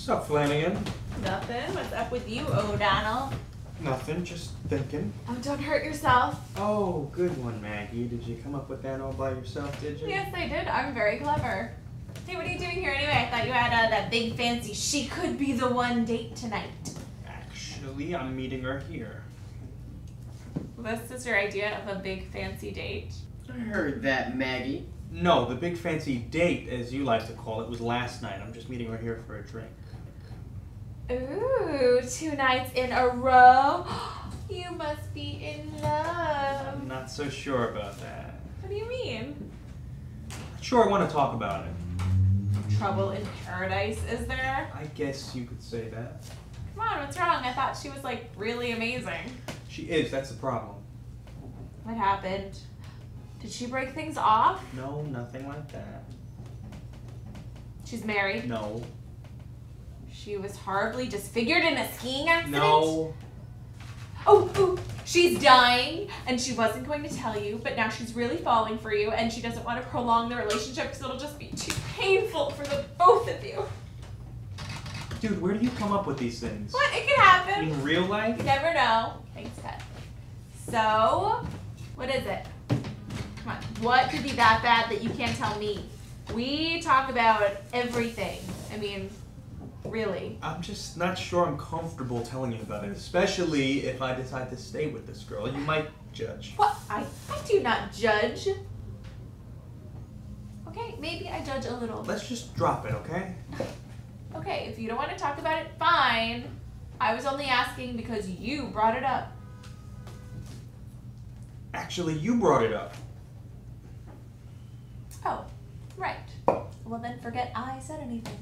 What's up, Flanagan? Nothing. What's up with you, O'Donnell? Nothing, just thinking. Oh, don't hurt yourself. Oh, good one, Maggie. Did you come up with that all by yourself, did you? Yes, I did. I'm very clever. Hey, what are you doing here anyway? I thought you had that big fancy she could be the one date tonight. Actually, I'm meeting her here. This is your idea of a big fancy date? I heard that, Maggie. No, the big fancy date, as you like to call it, was last night. I'm just meeting her here for a drink. Ooh, 2 nights in a row. You must be in love. I'm not so sure about that. What do you mean? Sure, I want to talk about it. Trouble in paradise, is there? I guess you could say that. Come on, what's wrong? I thought she was like really amazing. She is, that's the problem. What happened? Did she break things off? No, nothing like that. She's married. No. She was horribly disfigured in a skiing accident. No. Oh, she's dying, and she wasn't going to tell you, but now she's really falling for you, and she doesn't want to prolong the relationship because it'll just be too painful for the both of you. Dude, where do you come up with these things? What? It can happen. In real life? You never know. Thanks, Ted. So, what is it? Come on. What could be that bad that you can't tell me? We talk about everything. I mean, really. I'm just not sure I'm comfortable telling you about it, especially if I decide to stay with this girl. You might judge. What? I do not judge. Okay, maybe I judge a little. Let's just drop it, okay? Okay, if you don't want to talk about it, fine. I was only asking because you brought it up. Actually, you brought it up. Oh, right. Well then forget I said anything.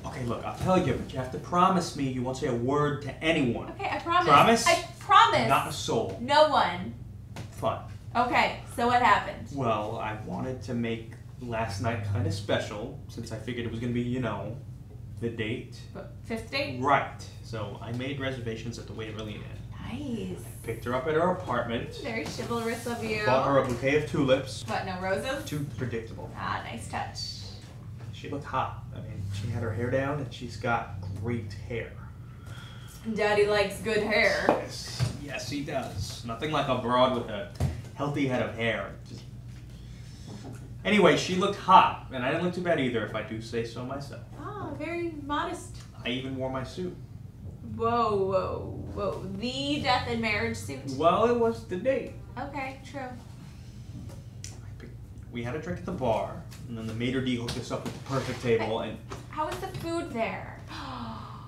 Okay, look, I'll tell you, but you have to promise me you won't say a word to anyone. Okay, I promise. Promise? I promise. Not a soul. No one. Fun. Okay, so what happened? Well, I wanted to make last night kind of special, since I figured it was going to be, you know, the date. What, 5th date? Right. So I made reservations at the Waverly Inn. Nice. Picked her up at her apartment. Very chivalrous of you. Bought her a bouquet of tulips. What, no roses? Too predictable. Ah, nice touch. She looked hot. I mean, she had her hair down, and she's got great hair. Daddy likes good hair. Yes, he does. Nothing like a broad with a healthy head of hair. Just... Anyway, she looked hot, and I didn't look too bad either, if I do say so myself. Oh, very modest. I even wore my suit. Whoa, whoa, whoa. The death and marriage suit? Well, it was the date. Okay, true. We had a drink at the bar, and then the maitre d' hooked us up with the perfect table, and... How was the food there?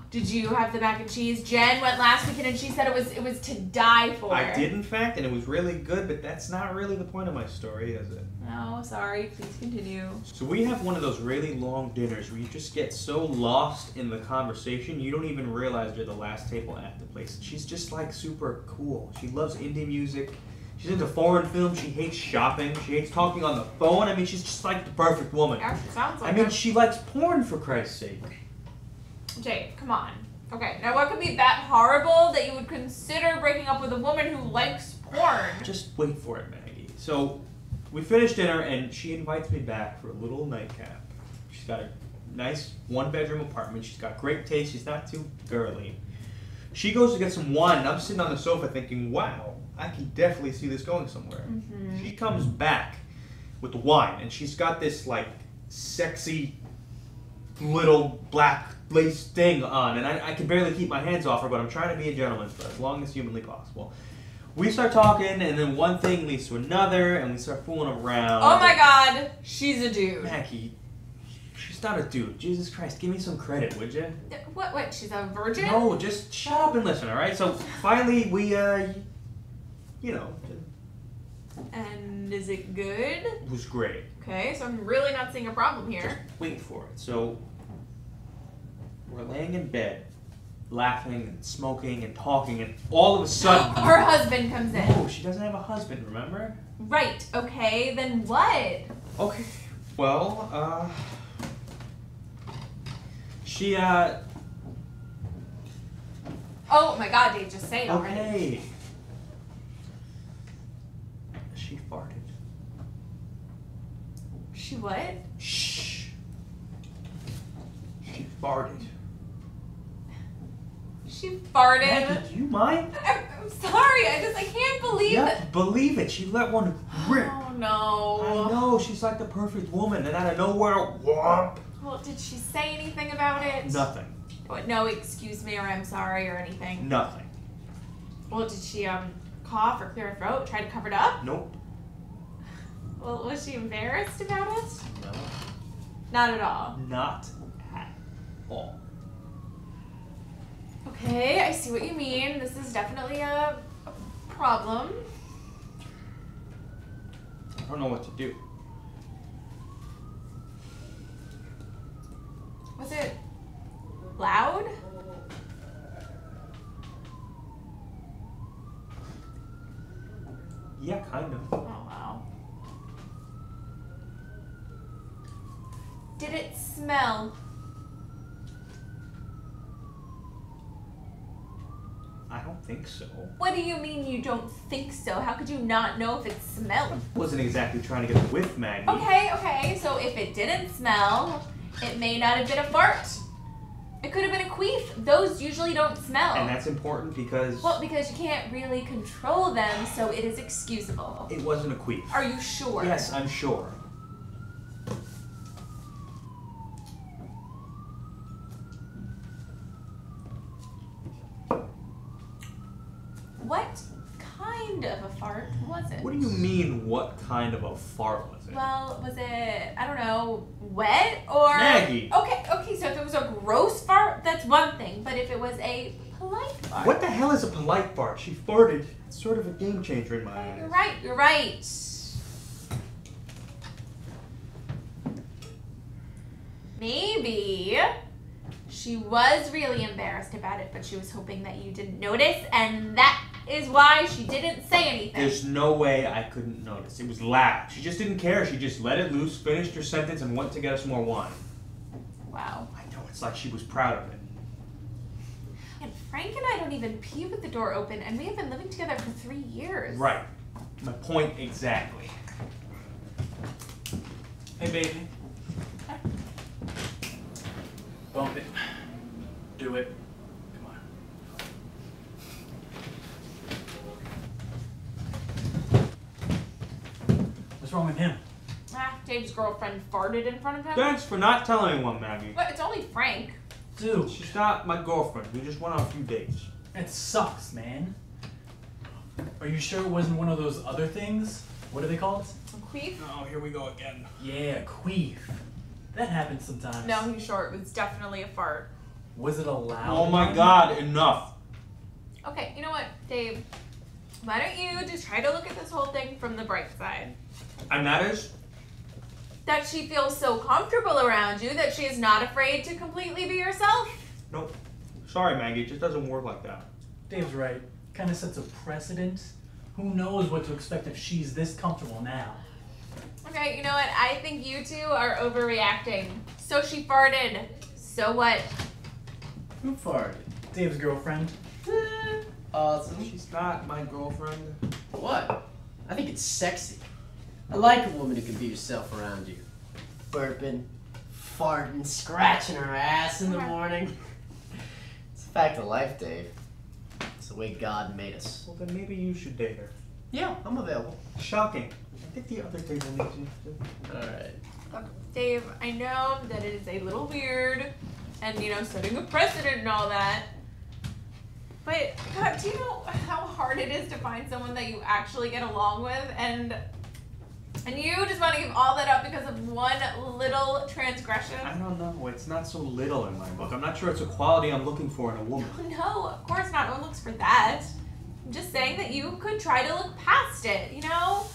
Did you have the mac and cheese? Jen went last weekend and she said it was to die for. I did, in fact, and it was really good, but that's not really the point of my story, is it? No, sorry. Please continue. So we have one of those really long dinners where you just get so lost in the conversation, you don't even realize you're the last table at the place. She's just, like, super cool. She loves indie music. She's into foreign films. She hates shopping. She hates talking on the phone. I mean, she's just, like, the perfect woman. Yeah, she sounds like I mean, her. she likes porn, for Christ's sake. Jade, come on. Okay, now what could be that horrible that you would consider breaking up with a woman who likes porn? Just wait for it, Maggie. So, we finished dinner, and she invites me back for a little nightcap. She's got a nice one-bedroom apartment. She's got great taste. She's not too girly. She goes to get some wine, and I'm sitting on the sofa thinking, wow, I can definitely see this going somewhere. Mm-hmm. She comes back with the wine, and she's got this, like, sexy little black lace thing on, and I can barely keep my hands off her, but I'm trying to be a gentleman for as long as humanly possible. We start talking, and then one thing leads to another, and we start fooling around. Oh my god, she's a dude. Maggie, she's not a dude. Jesus Christ, give me some credit, would you? What, she's a virgin? No, just shut up and listen, alright? So finally, we, you know. And is it good? It was great. Okay, so I'm really not seeing a problem here. Just wait for it. So, we're laying in bed, laughing and smoking and talking, and all of a sudden... Her husband comes in. Oh, she doesn't have a husband, remember? Right, okay, then what? Okay, well, she Oh my God, Dave, just say it already. Okay. She farted. She what? Shh. She farted. She farted. Maggie, do you mind? I'm sorry. I can't believe it. Yep, believe it. She let one rip. Oh no. I know, she's like the perfect woman, and out of nowhere, whomp. Well, did she say anything about it? Nothing. What, no, excuse me, or I'm sorry, or anything? Nothing. Well, did she cough or clear her throat? Try to cover it up? Nope. Well, was she embarrassed about it? No. Not at all. Not at all. Okay, I see what you mean. This is definitely a problem. I don't know what to do. Was it loud? Yeah, kind of. Oh, wow. Did it smell? I don't think so. What do you mean you don't think so? How could you not know if it smelled? Wasn't exactly trying to get a whiff, Maggie. Okay, so if it didn't smell, it may not have been a fart. It could have been a queef. Those usually don't smell. And that's important because... Well, because you can't really control them, so it is excusable. It wasn't a queef. Are you sure? Yes, I'm sure. What kind of a fart was it? What do you mean, what kind of a fart was it? Well, was it, I don't know, wet or... Maggie! Okay, so if it was a gross fart, that's one thing. But if it was a polite fart... What the hell is a polite fart? She farted. It's sort of a game changer in my eyes. You're right. Maybe she was really embarrassed about it, but she was hoping that you didn't notice, and that is why she didn't say anything. There's no way I couldn't notice. It was loud. She just didn't care. She just let it loose, finished her sentence, and went to get us more wine. Wow. I know, it's like she was proud of it. And Frank and I don't even pee with the door open, and we have been living together for 3 years. Right. My point exactly. Hey, baby. Bump it. Do it. Come on. What's wrong with him? Dave's girlfriend farted in front of him. Thanks for not telling anyone, Maggie. But it's only Frank. Dude, She's not my girlfriend. We just went on a few dates. it sucks, man. Are you sure it wasn't one of those other things? What are they called? A queef? Oh, here we go again. Yeah, queef. That happens sometimes. No, he's short. It was definitely a fart. Was it a loud Oh my one? God, enough. Okay, you know what, Dave? Why don't you just try to look at this whole thing from the bright side? And that is? That she feels so comfortable around you that she is not afraid to completely be herself. Nope. Sorry, Maggie. It just doesn't work like that. Dave's right. Kind of sets a precedent. Who knows what to expect if she's this comfortable now? Okay, you know what? I think you two are overreacting. So she farted. So what? Who farted? Dave's girlfriend. Awesome. She's not my girlfriend. What? I think it's sexy. I like a woman who can be herself around you. Burping, farting, scratching her ass in the morning. It's a fact of life, Dave. It's the way God made us. Well, then maybe you should date her. Yeah, I'm available. Shocking. I think the other table needs you. Alright. Look, Dave, I know that it is a little weird and, you know, setting a precedent and all that. But, God, do you know how hard it is to find someone that you actually get along with? And you just want to give all that up because of one little transgression? I don't know. It's not so little in my book. I'm not sure it's a quality I'm looking for in a woman. No, of course not. No one looks for that. I'm just saying that you could try to look past it, you know?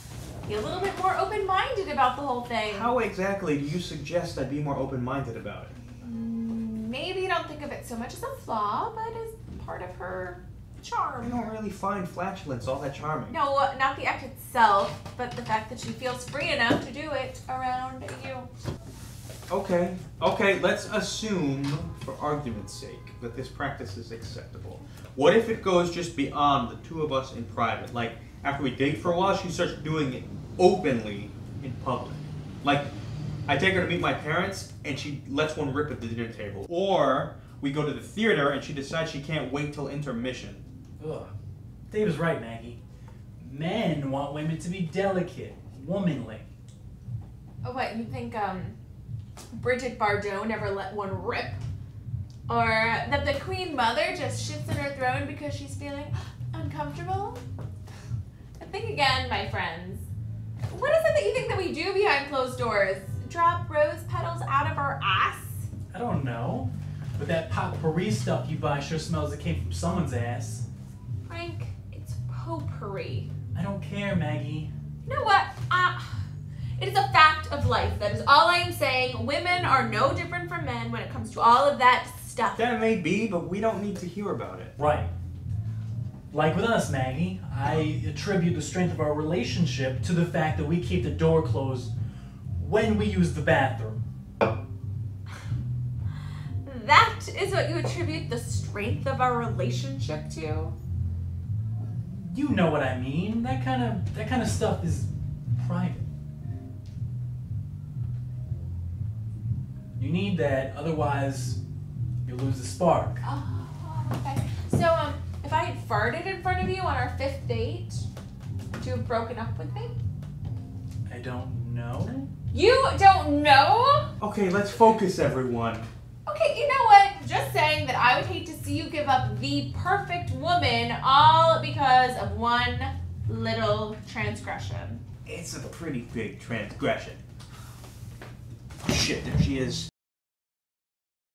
Be a little bit more open-minded about the whole thing. How exactly do you suggest I be more open-minded about it? Maybe you don't think of it so much as a flaw, but as part of her I charm. don't really find flatulence all that charming. No, not the act itself, but the fact that she feels free enough to do it around you. Okay, okay, let's assume, for argument's sake, that this practice is acceptable. What if it goes just beyond the two of us in private? Like, after we date for a while, she starts doing it openly in public. Like, I take her to meet my parents, and she lets one rip at the dinner table. Or, we go to the theater, and she decides she can't wait till intermission. Ugh. Dave is right, Maggie. Men want women to be delicate, womanly. Oh, what, you think, Bridget Bardot never let one rip? Or that the Queen Mother just shits in her throne because she's feeling uncomfortable? Think again, my friends. What is it that you think that we do behind closed doors? Drop rose petals out of our ass? I don't know. But that potpourri stuff you buy sure smells like it came from someone's ass. Frank, it's potpourri. I don't care, Maggie. You know what? It is a fact of life. That is all I am saying. Women are no different from men when it comes to all of that stuff. That may be, but we don't need to hear about it. Right. Like with us, Maggie, I attribute the strength of our relationship to the fact that we keep the door closed when we use the bathroom. That is what you attribute the strength of our relationship to? You know what I mean. That kind of stuff is private. You need that, otherwise you'll lose the spark. Oh, okay. So, if I had farted in front of you on our 5th date, would you have broken up with me? I don't know. You don't know? Okay, let's focus, everyone. Okay, you know what? Just saying that I would hate to see you give up the perfect woman all because of one little transgression. It's a pretty big transgression. Oh, shit, there she is.